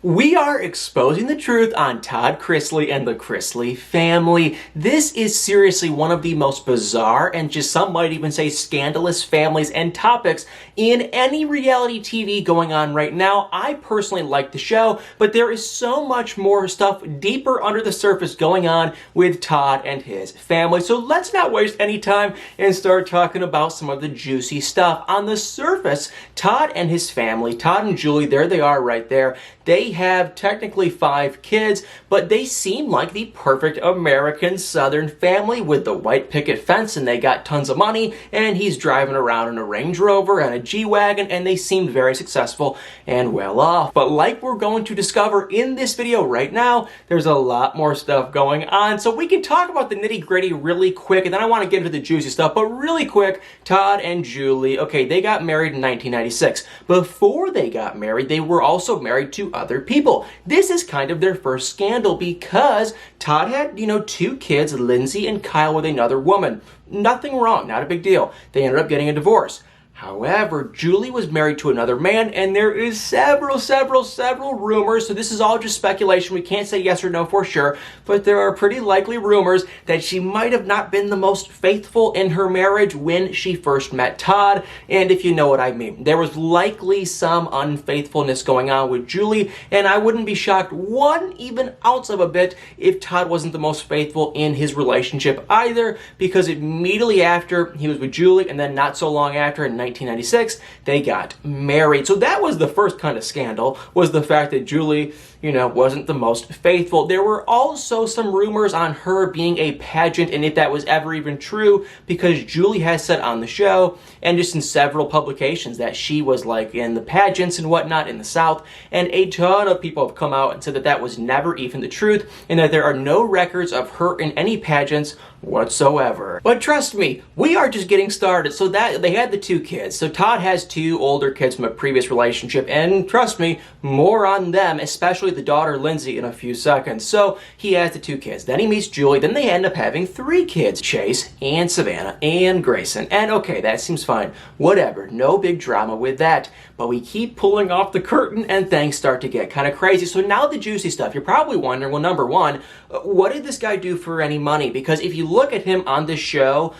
We are exposing the truth on Todd Chrisley and the Chrisley family. This is seriously one of the most bizarre and just some might even say scandalous families and topics in any reality TV going on right now. I personally like the show, but there is so much more stuff deeper under the surface going on with Todd and his family. So let's not waste any time and start talking about some of the juicy stuff. On the surface, Todd and his family, Todd and Julie, there they are right there. They have technically 5 kids, but they seem like the perfect American Southern family with the white picket fence, and they got tons of money, and he's driving around in a Range Rover and a G-Wagon, and they seem very successful and well off. But like we're going to discover in this video right now, there's a lot more stuff going on. So we can talk about the nitty-gritty really quick, and then I want to get into the juicy stuff, but really quick, Todd and Julie, okay, they got married in 1996. Before they got married, they were also married to other people. This is kind of their first scandal because Todd had, 2 kids, Lindsay and Kyle, with another woman. Nothing wrong, not a big deal. They ended up getting a divorce. However, Julie was married to another man, and there is several rumors, so this is all just speculation. We can't say yes or no for sure, but there are pretty likely rumors that she might have not been the most faithful in her marriage when she first met Todd, and if you know what I mean. There was likely some unfaithfulness going on with Julie, and I wouldn't be shocked one even ounce of a bit if Todd wasn't the most faithful in his relationship either, because immediately after he was with Julie, and then not so long after, in 1996, they got married. So that was the first kind of scandal, was the fact that Julie, wasn't the most faithful. There were also some rumors on her being a pageant, and if that was ever even true, because Julie has said on the show, and just in several publications, that she was like in the pageants and whatnot in the South, and a ton of people have come out and said that that was never even the truth, and that there are no records of her in any pageants whatsoever. But trust me, we are just getting started. So that they had the 2 kids. So Todd has 2 older kids from a previous relationship, and trust me, more on them, especially the daughter Lindsay, in a few seconds. So he has the 2 kids. Then he meets Julie. Then they end up having 3 kids, Chase and Savannah and Grayson. And okay, that seems fine. Whatever, no big drama with that. But we keep pulling off the curtain and things start to get kind of crazy. So now the juicy stuff. You're probably wondering, well, number one, what did this guy do for any money? Because if you look at him on this show,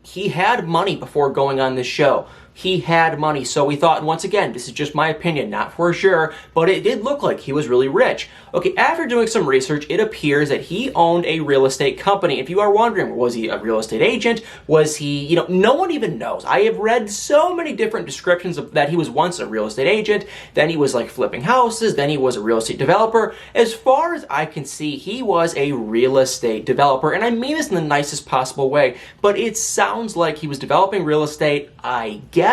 he had money before going on this show. He had money, so we thought, and once again, this is just my opinion, not for sure, but it did look like he was really rich. Okay, after doing some research, it appears that he owned a real estate company. If you are wondering, was he a real estate agent? Was he, no one even knows. I have read so many different descriptions of that he was once a real estate agent, then he was like flipping houses, then he was a real estate developer. As far as I can see, he was a real estate developer, and I mean this in the nicest possible way, but it sounds like he was developing real estate, I guess.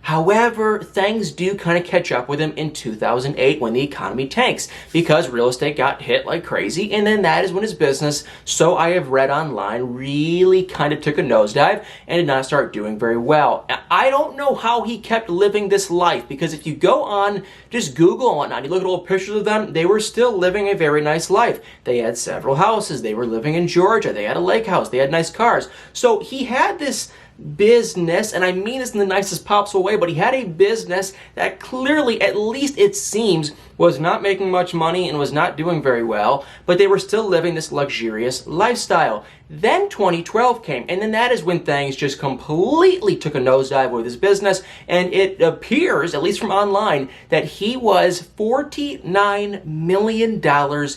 However, things do kind of catch up with him in 2008 when the economy tanks, because real estate got hit like crazy, and then that is when his business, so I have read online, really kind of took a nosedive and did not start doing very well. I don't know how he kept living this life, because if you go on, just Google and whatnot, you look at old pictures of them, they were still living a very nice life. They had several houses, they were living in Georgia, they had a lake house, they had nice cars. So he had this business, and I mean this in the nicest possible way, but he had a business that clearly, at least it seems, was not making much money and was not doing very well, but they were still living this luxurious lifestyle. Then 2012 came, and then that is when things just completely took a nosedive with his business, and it appears, at least from online, that he was $49 million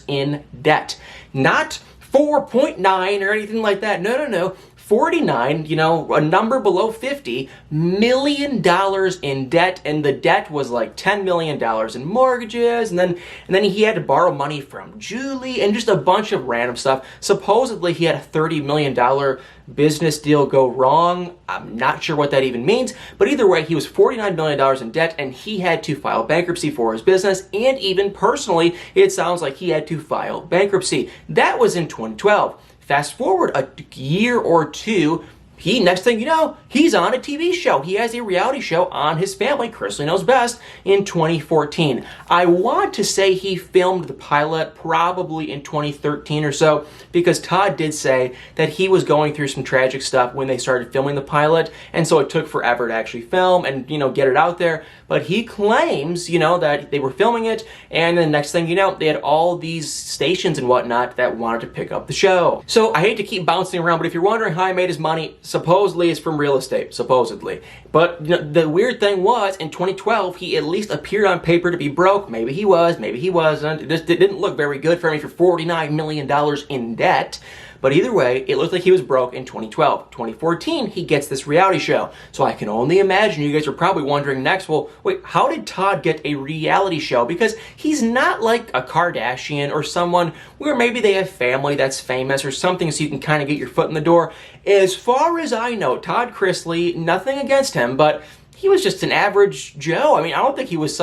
in debt. Not 4.9 or anything like that. No. 49, a number below 50 million dollars in debt, and the debt was like $10 million in mortgages, and then he had to borrow money from Julie and just a bunch of random stuff. Supposedly he had a $30 million business deal go wrong. I'm not sure what that even means, but either way, he was $49 million in debt, and he had to file bankruptcy for his business, and even personally, it sounds like he had to file bankruptcy. That was in 2012. Fast forward a year or two, next thing you know, he's on a TV show. He has a reality show on his family, Chrisley Knows Best, in 2014. I want to say he filmed the pilot probably in 2013 or so, because Todd did say that he was going through some tragic stuff when they started filming the pilot, and so it took forever to actually film and, get it out there. But he claims, that they were filming it, and then next thing you know, they had all these stations and whatnot that wanted to pick up the show. So I hate to keep bouncing around, but if you're wondering how he made his money, supposedly it's from real estate, supposedly. But the weird thing was, in 2012, he at least appeared on paper to be broke. Maybe he was, maybe he wasn't. It didn't look very good for him for $49 million in debt. But either way, it looked like he was broke in 2012. 2014, he gets this reality show. So I can only imagine you guys are probably wondering next, well, wait, how did Todd get a reality show? Because he's not like a Kardashian or someone where maybe they have family that's famous or something so you can kind of get your foot in the door. As far as I know, Todd Chrisley, nothing against him, but he was just an average Joe. I mean, I don't think he was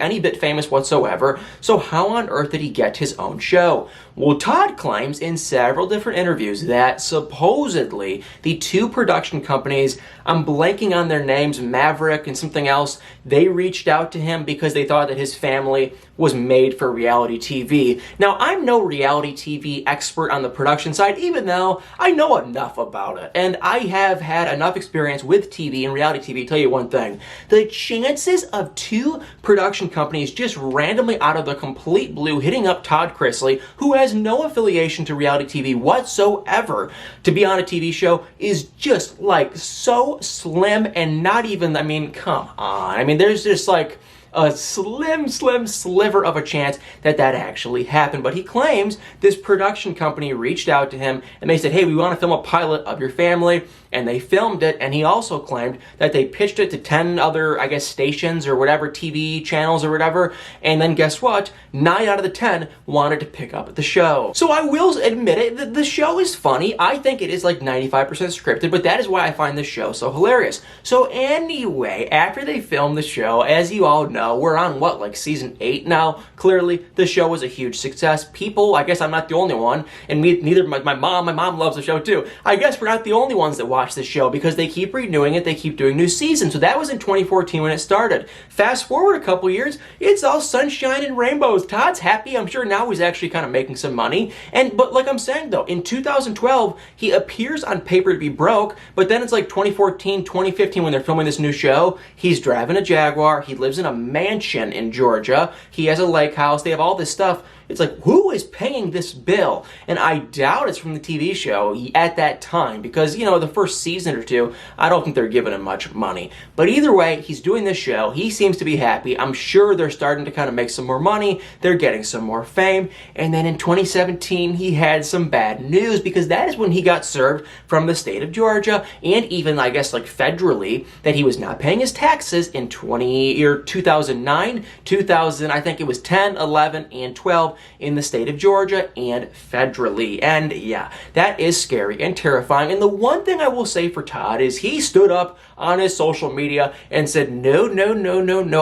any bit famous whatsoever. So how on earth did he get his own show? Well, Todd claims in several different interviews that supposedly the two production companies, I'm blanking on their names, Maverick and something else, they reached out to him because they thought that his family was made for reality TV. Now, I'm no reality TV expert on the production side, even though I know enough about it. And I have had enough experience with TV and reality TV to tell you one thing. The chances of two production companies just randomly out of the complete blue hitting up Todd Chrisley, who has no affiliation to reality TV whatsoever, to be on a TV show is just like so slim, and not even, I mean, come on. I mean, there's just like a slim sliver of a chance that actually happened. But he claims this production company reached out to him and they said, hey, we want to film a pilot of your family. And they filmed it, and he also claimed that they pitched it to 10 other, I guess, stations or whatever, TV channels or whatever, and then guess what? 9 out of the 10 wanted to pick up the show. So I will admit it, the show is funny. I think it is like 95% scripted, but that is why I find this show so hilarious. So anyway, after they filmed the show, as you all know, we're on what, like season 8 now? Clearly, the show was a huge success. People, I guess I'm not the only one, and neither my mom loves the show too. I guess we're not the only ones that watch this show because they keep renewing it, they keep doing new seasons. So that was in 2014 when it started. Fast forward a couple years, it's all sunshine and rainbows. Todd's happy. I'm sure now he's actually kind of making some money. But like I'm saying though, in 2012, he appears on paper to be broke, but then it's like 2014, 2015 when they're filming this new show, he's driving a Jaguar, he lives in a mansion in Georgia, he has a lake house, they have all this stuff. It's like, who is paying this bill? And I doubt it's from the TV show at that time because, the first season or two, I don't think they're giving him much money. But either way, he's doing this show. He seems to be happy. I'm sure they're starting to kind of make some more money. They're getting some more fame. And then in 2017, he had some bad news because that is when he got served from the state of Georgia and even, I guess, like federally, that he was not paying his taxes in 2009, 2000, I think it was 10, 11, and 12. In the state of Georgia and federally. And yeah, that is scary and terrifying. And the one thing I will say for Todd is he stood up on his social media and said, no.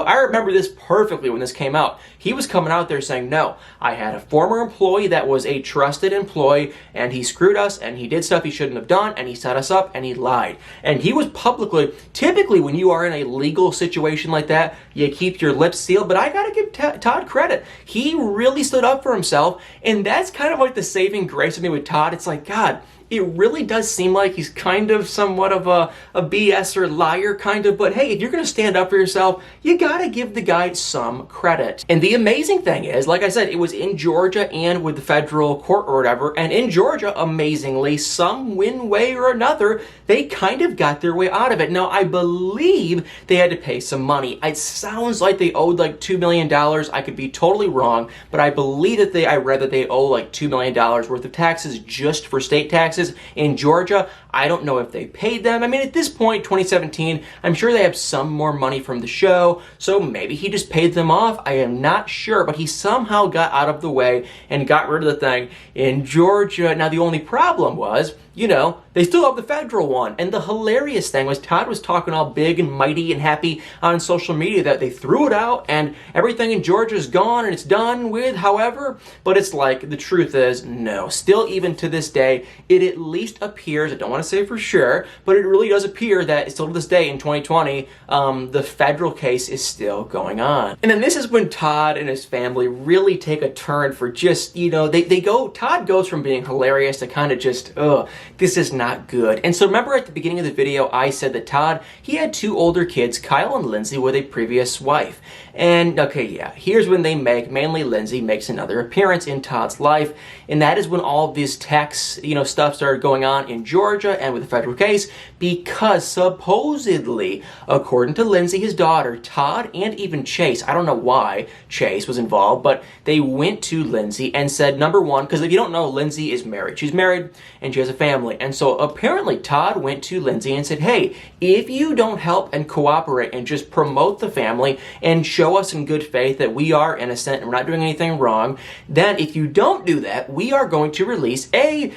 I remember this perfectly when this came out. He was coming out there saying, no, I had a former employee that was a trusted employee and he screwed us and he did stuff he shouldn't have done and he set us up and he lied. And he was publicly, typically when you are in a legal situation like that, you keep your lips sealed. But I gotta give Todd credit. He really stood up for himself, and that's kind of like the saving grace of me with Todd. It's like, God, it really does seem like he's kind of somewhat of a BS or liar kind of, but hey, if you're going to stand up for yourself, you got to give the guy some credit. And the amazing thing is, like I said, it was in Georgia and with the federal court or whatever, and in Georgia, amazingly, some way or another, they kind of got their way out of it. Now, I believe they had to pay some money. It sounds like they owed like $2 million. I could be totally wrong, but I believe that I read that they owe like $2 million worth of taxes just for state taxes in Georgia. I don't know if they paid them. I mean, at this point, 2017, I'm sure they have some more money from the show, so maybe he just paid them off. I am not sure, but he somehow got out of the way and got rid of the thing in Georgia. Now, the only problem was you know, they still have the federal one. And the hilarious thing was Todd was talking all big and mighty and happy on social media that they threw it out and everything in Georgia is gone and it's done with, however. But it's like, the truth is, no. Still, even to this day, it at least appears, I don't want to say for sure, but it really does appear that still to this day in 2020, the federal case is still going on. And then this is when Todd and his family really take a turn for just, you know, Todd goes from being hilarious to kind of just, ugh, this is not good. And so remember at the beginning of the video, I said that Todd, he had two older kids, Kyle and Lindsay, with a previous wife. And okay, yeah, here's when mainly Lindsay makes another appearance in Todd's life. And that is when all of these tax, stuff started going on in Georgia and with the federal case, because supposedly, according to Lindsay, his daughter, Todd, and even Chase, I don't know why Chase was involved, but they went to Lindsay and said, number one, because if you don't know, Lindsay is married. She's married and she has a family. And so apparently Todd went to Lindsay and said, hey, if you don't help and cooperate and just promote the family and show us in good faith that we are innocent and we're not doing anything wrong, then if you don't do that, we are going to release a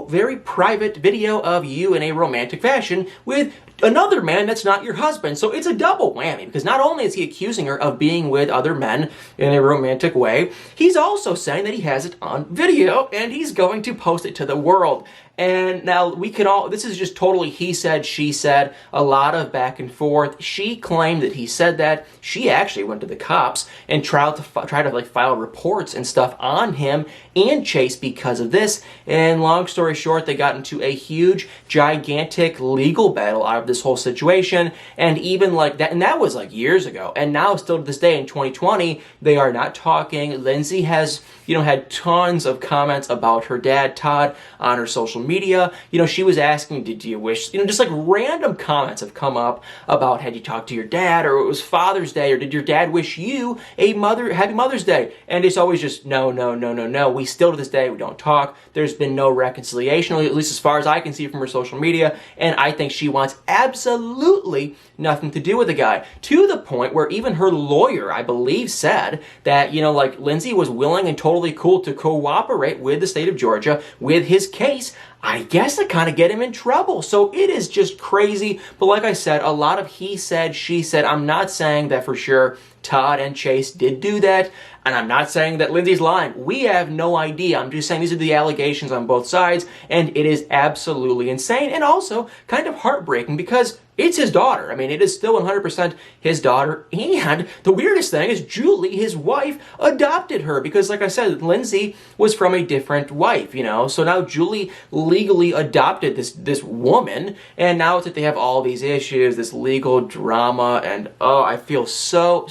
very private video of you in a romantic fashion with another man that's not your husband. So it's a double whammy, because not only is he accusing her of being with other men in a romantic way, he's also saying that he has it on video and he's going to post it to the world. And now this is just totally he said, she said, a lot of back and forth. She claimed that he said that. She actually went to the cops and tried to file reports and stuff on him and Chase because of this. And long story short, they got into a huge, gigantic legal battle out of this whole situation. And even like that, and that was like years ago. And now still to this day in 2020, they are not talking. Lindsay has, had tons of comments about her dad, Todd, on her social media. She was asking, did you wish, just like random comments have come up about, had you talked to your dad, or it was Father's Day, or did your dad wish you a happy Mother's Day? And it's always just, no. We still to this day, we don't talk. There's been no reconciliation, at least as far as I can see from her social media. And I think she wants absolutely nothing to do with the guy, to the point where even her lawyer, I believe, said that, Lindsay was willing and totally cool to cooperate with the state of Georgia with his case, I guess to kind of get him in trouble. So it is just crazy. But like I said, a lot of he said, she said. I'm not saying that for sure Todd and Chase did do that. And I'm not saying that Lindsay's lying. We have no idea. I'm just saying these are the allegations on both sides. And it is absolutely insane. And also kind of heartbreaking because it's his daughter. I mean, it is still 100% his daughter. And the weirdest thing is Julie, his wife, adopted her. Because like I said, Lindsay was from a different wife, So now Julie legally adopted this woman. And now it's that they have all these issues, this legal drama. And I feel so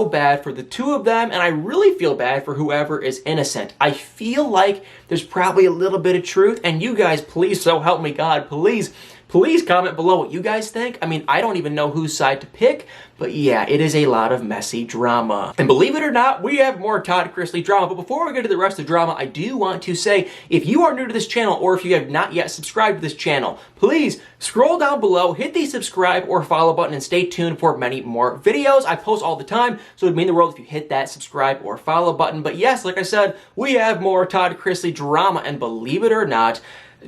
bad for the two of them, and I really feel bad for whoever is innocent. I feel like there's probably a little bit of truth, and you guys, please, so help me God, please comment below what you guys think. I mean, I don't even know whose side to pick, but yeah, it is a lot of messy drama. And believe it or not, we have more Todd Chrisley drama. But before we get to the rest of the drama, I do want to say, if you are new to this channel, or if you have not yet subscribed to this channel, please scroll down below, hit the subscribe or follow button, and stay tuned for many more videos. I post all the time, so it would mean the world if you hit that subscribe or follow button. But yes, like I said, we have more Todd Chrisley drama, and believe it or not,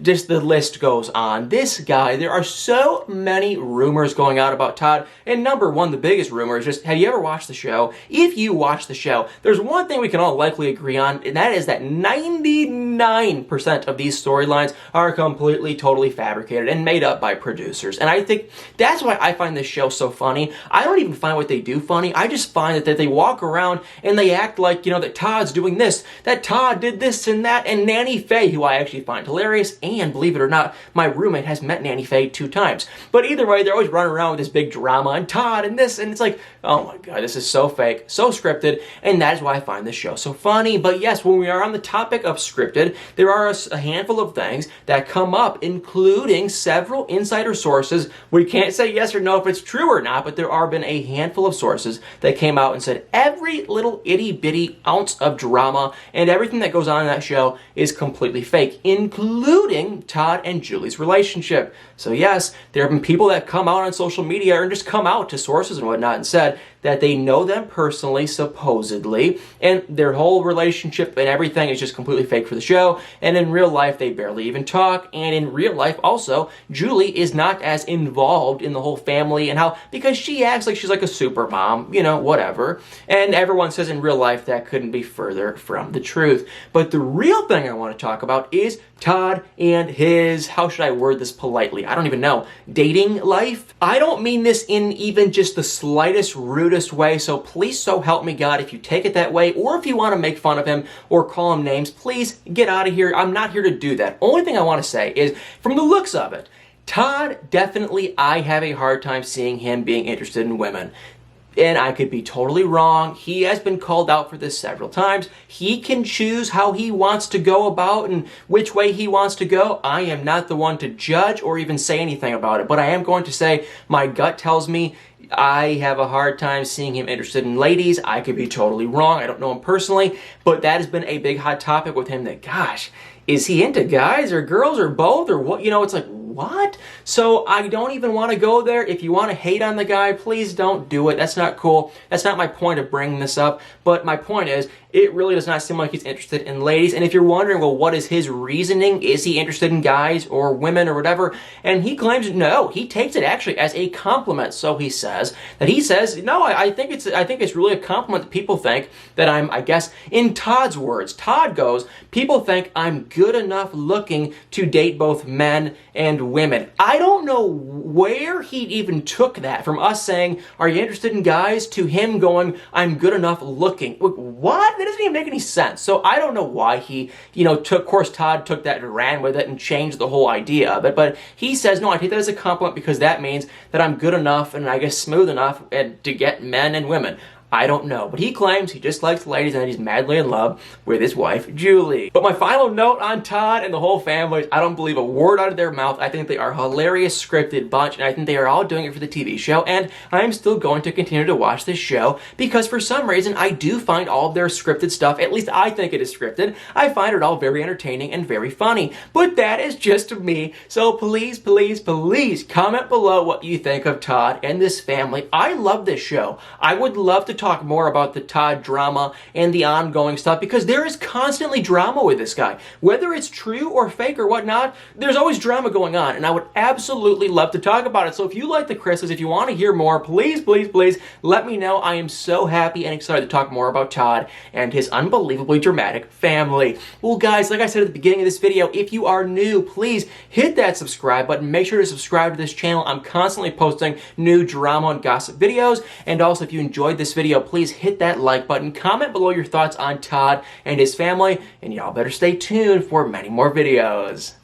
just the list goes on. This guy, there are so many rumors going out about Todd. And number one, the biggest rumor is just, have you ever watched the show? If you watch the show, there's one thing we can all likely agree on, and that is that 99% of these storylines are completely, totally fabricated and made up by producers. And I think that's why I find this show so funny. I don't even find what they do funny. I just find that they walk around and they act like, that Todd's doing this, that Todd did this and that, and Nanny Faye, who I actually find hilarious. And believe it or not, my roommate has met Nanny Faye 2 times. But either way, they're always running around with this big drama and Todd and this, and it's like, oh my God, this is so fake, so scripted, and that is why I find this show so funny. But yes, when we are on the topic of scripted, there are a handful of things that come up, including several insider sources. We can't say yes or no if it's true or not, but there have been a handful of sources that came out and said every little itty bitty ounce of drama and everything that goes on in that show is completely fake, including Todd and Julie's relationship. So yes, there have been people that come out on social media or just come out to sources and whatnot and said that they know them personally, supposedly, and their whole relationship and everything is just completely fake for the show, and in real life they barely even talk, and in real life also, Julie is not as involved in the whole family and how, because she acts like she's like a super mom, you know, whatever, and everyone says in real life that couldn't be further from the truth. But the real thing I want to talk about is Todd and his, how should I word this politely? I don't even know. Dating life? I don't mean this in even just the slightest, rudest way, so please so help me God if you take it that way, or if you want to make fun of him or call him names, please get out of here. I'm not here to do that. Only thing I want to say is, from the looks of it, Todd, definitely I have a hard time seeing him being interested in women. And I could be totally wrong. He has been called out for this several times. He can choose how he wants to go about and which way he wants to go. I am not the one to judge or even say anything about it. But I am going to say my gut tells me I have a hard time seeing him interested in ladies. I could be totally wrong. I don't know him personally. But that has been a big hot topic with him that, gosh, is he into guys or girls or both or what? You know, it's like, what? So I don't even want to go there. If you want to hate on the guy, please don't do it. That's not cool. That's not my point of bringing this up. But my point is, it really does not seem like he's interested in ladies. And if you're wondering, well, what is his reasoning? Is he interested in guys or women or whatever? And he claims no. He takes it actually as a compliment. So he says no. I think it's really a compliment that people think that I'm. I guess in Todd's words, Todd goes, people think I'm good enough looking to date both men and women. I don't know where he even took that from us saying, are you interested in guys, to him going, I'm good enough looking. What? That doesn't even make any sense. So I don't know why he, of course Todd took that and ran with it and changed the whole idea of it. But he says, no, I take that as a compliment because that means that I'm good enough and I guess smooth enough to get men and women. I don't know, but he claims he just likes ladies and that he's madly in love with his wife, Julie. But my final note on Todd and the whole family is I don't believe a word out of their mouth. I think they are a hilarious scripted bunch, and I think they are all doing it for the TV show, and I am still going to continue to watch this show because for some reason I do find all of their scripted stuff, at least I think it is scripted, I find it all very entertaining and very funny. But that is just me, so please, please, please comment below what you think of Todd and this family. I love this show. I would love to talk more about the Todd drama and the ongoing stuff because there is constantly drama with this guy. Whether it's true or fake or whatnot, there's always drama going on, and I would absolutely love to talk about it. So if you like the Chrisleys, if you want to hear more, please, please, please let me know. I am so happy and excited to talk more about Todd and his unbelievably dramatic family. Well, guys, like I said at the beginning of this video, if you are new, please hit that subscribe button. Make sure to subscribe to this channel. I'm constantly posting new drama and gossip videos, and also if you enjoyed this video, please hit that like button, comment below your thoughts on Todd and his family, and y'all better stay tuned for many more videos.